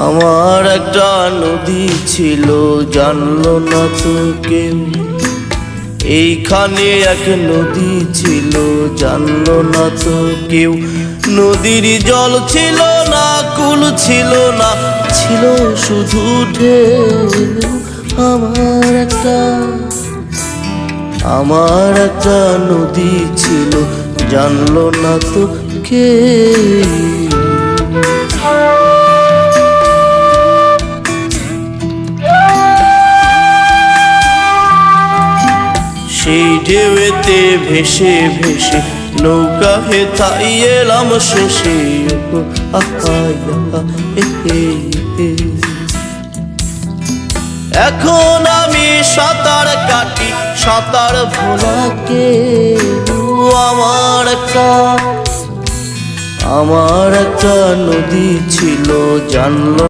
আমার একটা নদী ছিল, জানলো না তো কেউ। এইখানে এক নদী ছিল, জানলো না তো কেউ। নদীর জল ছিল না, কুল ছিল না, ছিল শুধু ঢেউ। আমার একটা নদী ছিল, জানলো না তো কেউ। সেই ঢেউতে ভেসে ভেসে নৌকা হেথাই এলাম শেষে। এখন আমি সাঁতার কাটি, সাঁতার ভোলাকে। আমার একটা নদী ছিল, জানলো